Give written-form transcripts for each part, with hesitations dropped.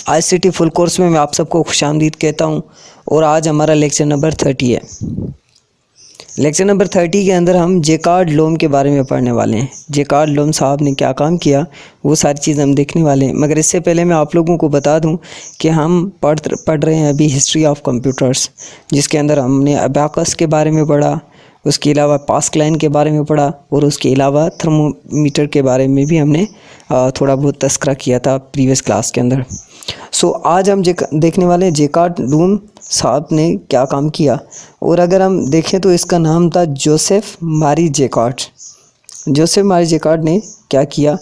ICT full course में मैं आप सबको खुशामदीद कहता हूं और आज हमारा लेक्चर नंबर 30 है। लेक्चर नंबर 30 के अंदर हम जेकार्ड लोम के बारे में पढ़ने वाले हैं। जेकार्ड लोम साहब ने क्या काम किया वो सारी चीज़ हम देखने वाले हैं। मगर इससे पहले मैं आप लोगों को बता दूं कि हम पढ़ रहे हैं अभी हिस्ट्री ऑफ कंप्यूटर्स, जिसके अंदर हमने अबाकस के बारे में पढ़ा, उसके अलावा पास्कलाइन के बारे में पढ़ा और उसके अलावा थर्मोमीटर के बारे में भी हमने थोड़ा बहुत तस्करा किया था प्रीवियस क्लास के अंदर। सो आज हम देखने वाले हैं जेकार्ड लोम साहब ने क्या काम किया। और अगर हम देखें तो इसका नाम था Joseph Marie jacquard. Joseph Marie jacquard ने क्या किया?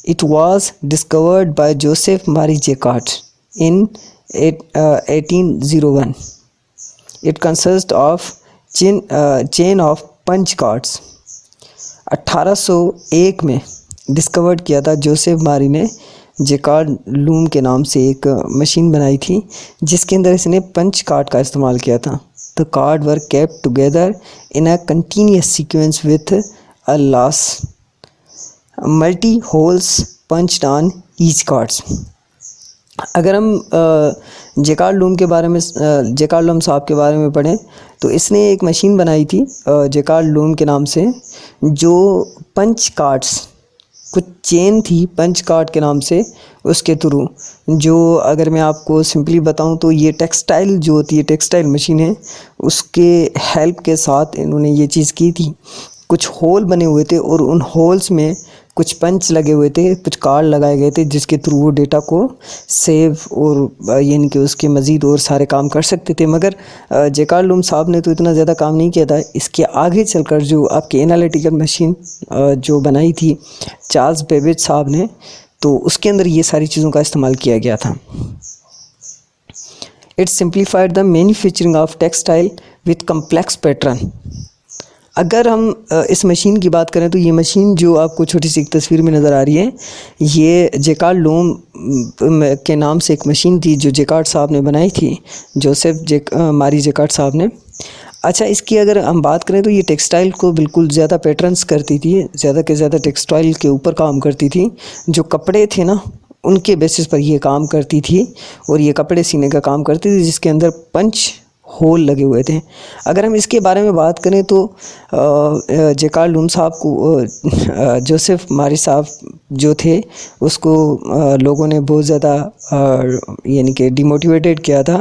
It was discovered by Joseph Marie Jacquard in 1801। It consist of chain of punch cards. 1801 में डिस्कवर्ड किया था जोसेफ मारी ने जेकार्ड लूम के नाम से एक मशीन बनाई थी, जिसके अंदर इसने पंच कार्ड का इस्तेमाल किया था। The card were kept together in a continuous sequence with a loss multi holes punched on each cards. अगर हम जेकार्ड लूम के बारे में जेकार्ड लूम साहब के बारे में पढ़ें तो इसने एक मशीन बनाई थी जेकार्ड लूम के नाम से, जो पंच कार्ड्स, कुछ चेन थी पंच कार्ड के नाम से, उसके थ्रू जो, अगर मैं आपको सिंपली बताऊं तो ये टेक्सटाइल जो होती है, टेक्सटाइल मशीन है, उसके हेल्प के साथ इन्होंने ये चीज़ की थी। कुछ होल बने हुए थे और उन होल्स में कुछ पंच लगे हुए थे, कुछ कार्ड लगाए गए थे, जिसके थ्रू वो डेटा को सेव और यानी कि उसके मज़ीद और सारे काम कर सकते थे। मगर जेकार्ड लूम साहब ने तो इतना ज़्यादा काम नहीं किया था। इसके आगे चलकर जो आपकी एनालिटिकल मशीन जो बनाई थी चार्ल्स बेबेज साहब ने, तो उसके अंदर ये सारी चीज़ों का इस्तेमाल किया गया था। It simplified the manufacturing of textile with complex pattern. अगर हम इस मशीन की बात करें तो ये मशीन जो आपको छोटी सी एक तस्वीर में नज़र आ रही है, ये जेकार्ड लूम के नाम से एक मशीन थी जो जेकार्ड साहब ने बनाई थी, जोसेफ मारी जेकार्ड साहब ने। अच्छा, इसकी अगर हम बात करें तो ये टेक्सटाइल को बिल्कुल ज़्यादा पैटर्न्स करती थी, ज़्यादा के ज़्यादा टेक्सटाइल के ऊपर काम करती थी। जो कपड़े थे ना, उनके बेसिस पर ये काम करती थी और ये कपड़े सीने का काम करती थी, जिसके अंदर पंच होल लगे हुए थे। अगर हम इसके बारे में बात करें तो जेकार्ड लूम साहब को, जोसेफ मारी साहब जो थे, उसको लोगों ने बहुत ज़्यादा यानी कि डिमोटिवेटेड किया था।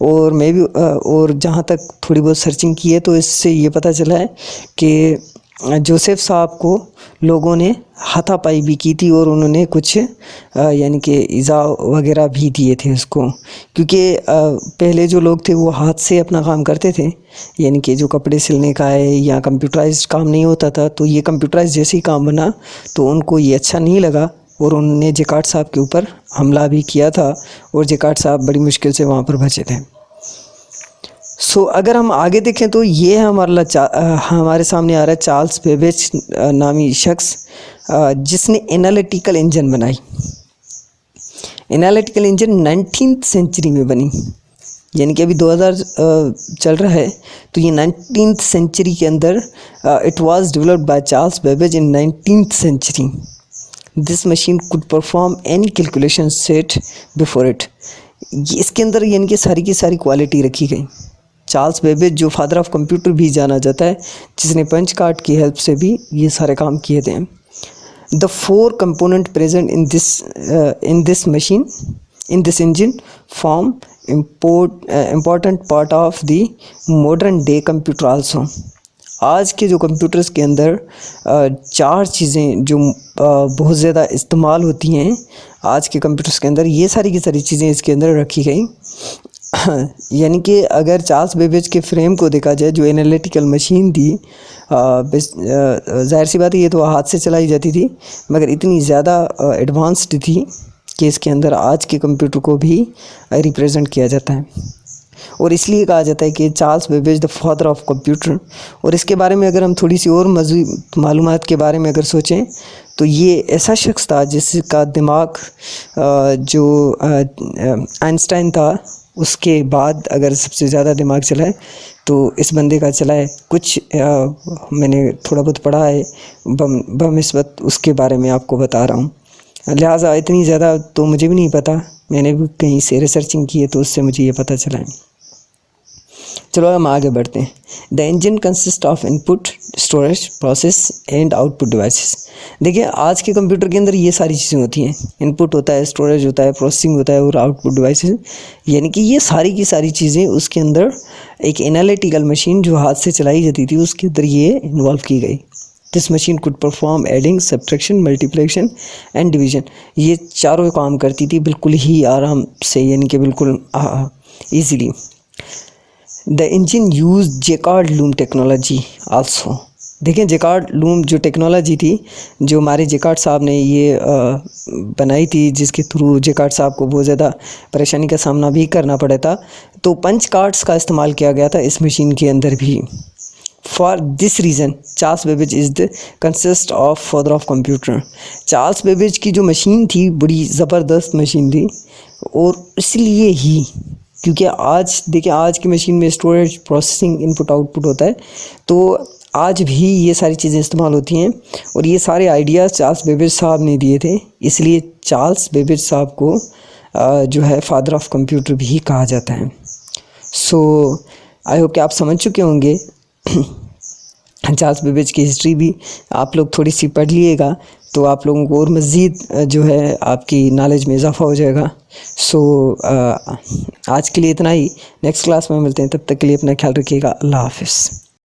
और मैं भी और जहाँ तक थोड़ी बहुत सर्चिंग की है तो इससे ये पता चला है कि जोसेफ साहब को लोगों ने हाथापाई भी की थी और उन्होंने कुछ यानी कि इज़ा वगैरह भी दिए थे उसको, क्योंकि पहले जो लोग थे वो हाथ से अपना काम करते थे, यानी कि जो कपड़े सिलने का है या कंप्यूटराइज्ड काम नहीं होता था। तो ये कंप्यूटराइज्ड जैसे ही काम बना तो उनको ये अच्छा नहीं लगा और उन्होंने जेकार्ड साहब के ऊपर हमला भी किया था और जेकार्ड साहब बड़ी मुश्किल से वहाँ पर बचे थे। सो अगर हम आगे देखें तो ये हमारे सामने आ रहा है चार्ल्स बेबेज नामी शख्स, जिसने एनालिटिकल इंजन बनाई। एनालिटिकल इंजन 19th सेंचुरी में बनी, यानी कि अभी 2000 चल रहा है, तो ये 19th सेंचुरी के अंदर it was developed by Charles Babbage in 19th century. This machine could perform any calculation set before it. इसके अंदर यानी कि सारी की सारी क्वालिटी रखी गई। चार्ल्स बेबेज जो फादर ऑफ कंप्यूटर भी जाना जाता है, जिसने पंच कार्ड की हेल्प से भी ये सारे काम किए थे। The 4 component present in this machine, in this engine form important part of the modern day computer also. आज के जो कंप्यूटर्स के अंदर 4 चीज़ें जो बहुत ज़्यादा इस्तेमाल होती हैं आज के कंप्यूटर्स के अंदर, ये सारी की सारी चीज़ें इसके अंदर रखी गई। यानी कि अगर चार्ल्स बेबेज के फ्रेम को देखा जाए, जो एनालिटिकल मशीन थी, जाहिर सी बात है ये तो हाथ से चलाई जाती थी, मगर इतनी ज़्यादा एडवांस्ड थी कि इसके अंदर आज के कंप्यूटर को भी रिप्रेजेंट किया जाता है और इसलिए कहा जाता है कि Charles Babbage the father of computer. और इसके बारे में अगर हम थोड़ी सी और मज़ीद मालूमात के बारे में अगर सोचें तो ये ऐसा शख्स था जिसका दिमाग जो आइंस्टाइन था, उसके बाद अगर सबसे ज़्यादा दिमाग चला है तो इस बंदे का चला है। कुछ मैंने थोड़ा बहुत पढ़ा है बम इस वक्त, उसके बारे में आपको बता रहा हूँ। लिहाजा इतनी ज़्यादा तो मुझे भी नहीं पता, मैंने भी कहीं से रिसर्चिंग की है तो उससे मुझे ये पता चला है। चलो हम आगे बढ़ते हैं। The engine consist of input, storage, process and output devices. देखिए आज के कंप्यूटर के अंदर ये सारी चीज़ें होती हैं, इनपुट होता है, स्टोरेज होता है, प्रोसेसिंग होता है और आउटपुट डिवाइसेस, यानी कि ये सारी की सारी चीज़ें उसके अंदर एक एनालिटिकल मशीन जो हाथ से चलाई जाती थी उसके अंदर ये इन्वॉल्व की गई। This machine could perform adding, subtraction, multiplication and division. ये चारों काम करती थी बिल्कुल ही आराम से, यानी कि बिल्कुल easily. The engine use jacquard loom technology also. देखें जेकार्ड लूम जो टेक्नोलॉजी थी, जो हमारे जेकार्ड साहब ने ये बनाई थी, जिसके थ्रू जेकार्ड साहब को बहुत ज़्यादा परेशानी का सामना भी करना पड़ा था, तो पंच कार्ड्स का इस्तेमाल किया गया था इस मशीन के अंदर भी। For this reason Charles Babbage is the consist of father of computer. Charles Babbage की जो मशीन थी बड़ी ज़बरदस्त मशीन थी, और इसलिए ही क्योंकि आज देखिए आज की मशीन में स्टोरेज, प्रोसेसिंग, इनपुट आउटपुट होता है, तो आज भी ये सारी चीज़ें इस्तेमाल होती हैं, और ये सारे आइडियाज़ चार्ल्स बेबेज साहब ने दिए थे, इसलिए चार्ल्स बेबेज साहब को जो है फादर ऑफ कंप्यूटर भी कहा जाता है। सो आई होप कि आप समझ चुके होंगे चार्ल्स बेबेज की हिस्ट्री भी आप लोग थोड़ी सी पढ़ लिएगा तो आप लोगों को और मज़ीद जो है आपकी नॉलेज में इजाफा हो जाएगा। सो आज के लिए इतना ही, नेक्स्ट क्लास में मिलते हैं, तब तक के लिए अपना ख्याल रखिएगा। अल्लाह हाफ़िज़।